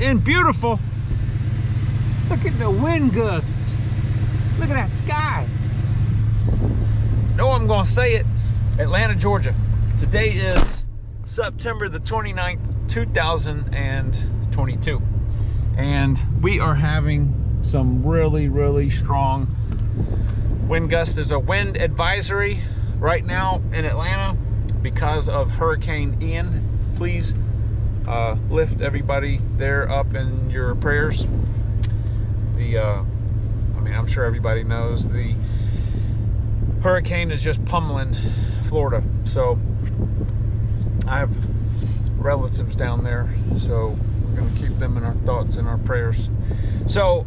and beautiful. Look at the wind gusts. Look at that sky. No, I'm gonna say it. Atlanta, Georgia. Today is September the 29th, 2022. And we are having some really strong wind gusts. There's a wind advisory right now in Atlanta because of Hurricane Ian. Please lift everybody there up in your prayers. I'm sure everybody knows the hurricane is just pummeling Florida. So I have relatives down there, so we're going to keep them in our thoughts and our prayers. So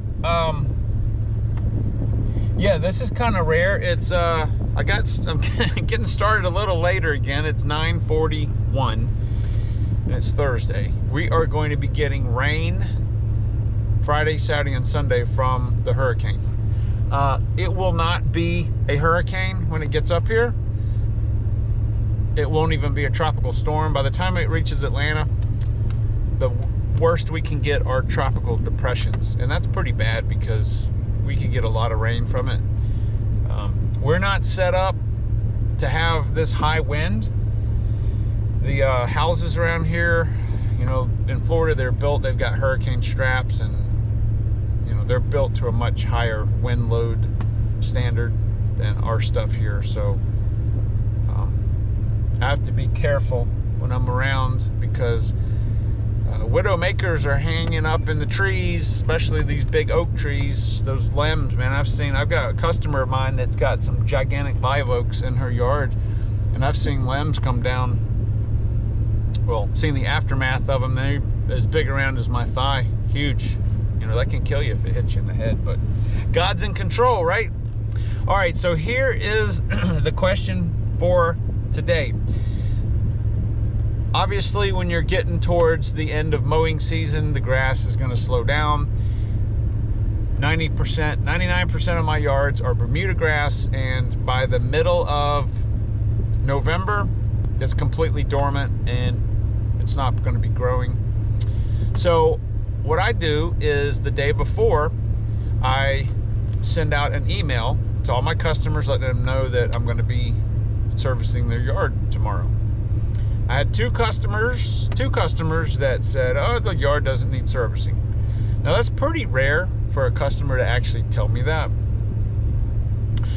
yeah, this is kind of rare. It's I'm getting started a little later again. It's 9:41 and it's Thursday. We are going to be getting rain Friday, Saturday, and Sunday from the hurricane. It will not be a hurricane when it gets up here. It won't even be a tropical storm. By the time it reaches Atlanta, the worst we can get are tropical depressions, and that's pretty bad because we could get a lot of rain from it. We're not set up to have this high wind. The houses around here, you know, in Florida, they've got hurricane straps, and you know, they're built to a much higher wind load standard than our stuff here. So I have to be careful when I'm around because widowmakers are hanging up in the trees, especially these big oak trees, those limbs, man. I've got a customer of mine that's got some gigantic live oaks in her yard, and I've seen limbs come down. Well, seen the aftermath of them. They're as big around as my thigh, huge. You know, that can kill you if it hits you in the head, but God's in control, right? All right, so here is the question for today. Obviously, when you're getting towards the end of mowing season, the grass is going to slow down. 99% of my yards are Bermuda grass, and by the middle of November, it's completely dormant and it's not going to be growing. So what I do is the day before, I send out an email to all my customers letting them know that I'm going to be servicing their yard tomorrow. I had two customers that said, oh, the yard doesn't need servicing. Now that's pretty rare for a customer to actually tell me that.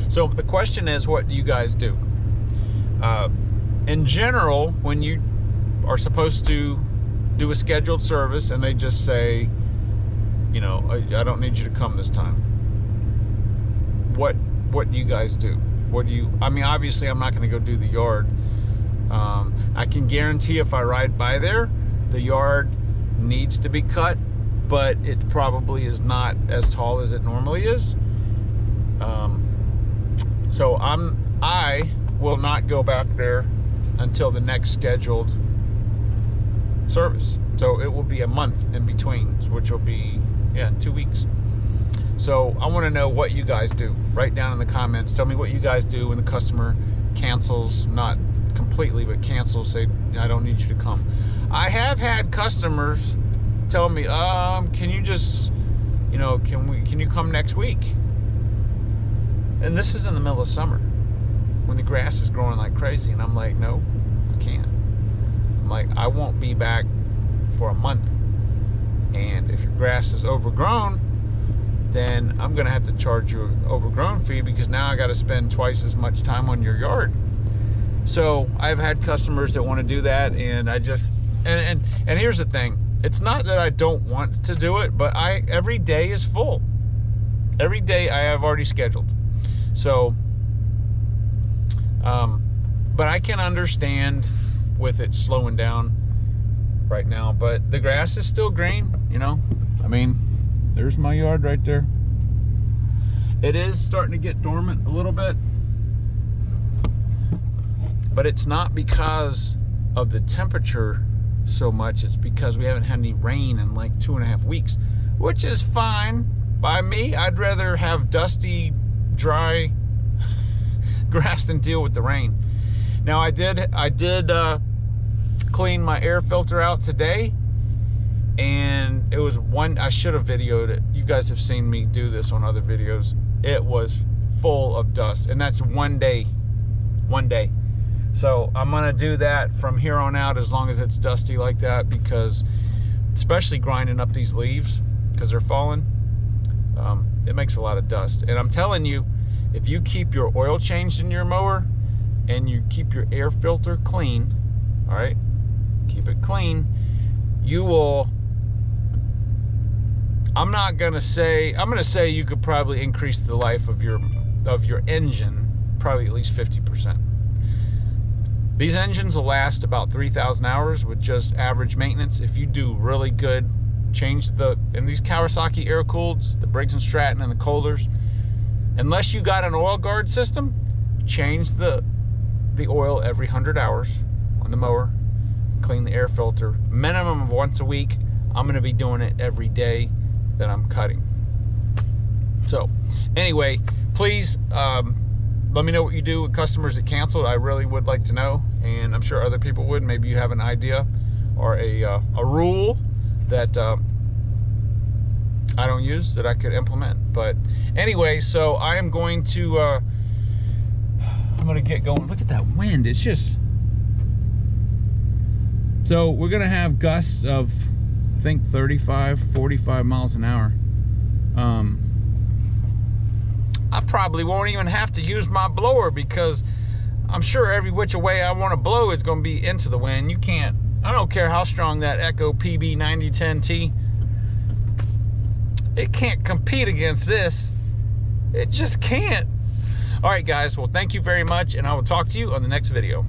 So the question is, what do you guys do? In general, when you are supposed to do a scheduled service and they just say, you know, I don't need you to come this time, what do you guys do? I mean, obviously I'm not going to go do the yard. I can guarantee if I ride by there, the yard needs to be cut, but it probably is not as tall as it normally is. So I will not go back there until the next scheduled service. So it will be a month in between, which will be, 2 weeks. So I want to know what you guys do. Write down in the comments. Tell me what you guys do when the customer cancels, not completely, but cancels, say, I don't need you to come. I have had customers tell me, can you just, you know, can you come next week? And this is in the middle of summer when the grass is growing like crazy, and I'm like, no, I can't. I'm like, I won't be back for a month, and if your grass is overgrown, then I'm gonna have to charge you an overgrown fee, because now I got to spend twice as much time on your yard. So I've had customers that want to do that, and I just and here's the thing, it's not that I don't want to do it, but every day is full. Every day I have already scheduled. So but I can understand with it slowing down right now, but the grass is still green, you know. I mean, there's my yard right there. It is starting to get dormant a little bit, but it's not because of the temperature so much. It's because we haven't had any rain in like 2.5 weeks, which is fine by me. I'd rather have dusty, dry grass than deal with the rain. Now I did clean my air filter out today, and it was one, I should have videoed it. You guys have seen me do this on other videos. It was full of dust, and that's one day. So I'm gonna do that from here on out as long as it's dusty like that, because especially grinding up these leaves because they're falling, it makes a lot of dust. And I'm telling you, if you keep your oil changed in your mower and you keep your air filter clean, all right, keep it clean, you will, I'm gonna say you could probably increase the life of your engine probably at least 50%. These engines will last about 3,000 hours with just average maintenance. If you do really good, and these Kawasaki air-cooleds, the Briggs & Stratton and the Kohlers, unless you got an oil guard system, change the oil every 100 hours on the mower, clean the air filter, minimum of once a week. I'm gonna be doing it every day that I'm cutting. So anyway, please let me know what you do with customers that canceled. I really would like to know, and I'm sure other people would. Maybe you have an idea or a rule that I don't use that I could implement. But anyway, so I am going to I'm gonna get going. Look at that wind. It's just, so we're gonna have gusts of, I think, 35, 45 miles an hour. I probably won't even have to use my blower, because I'm sure every which way I want to blow is going to be into the wind. You can't, I don't care how strong that Echo PB 9010T, it can't compete against this. It just can't. All right, guys, well, thank you very much, and I will talk to you on the next video.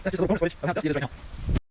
that's just a little bonus footage of how dusty it is right now.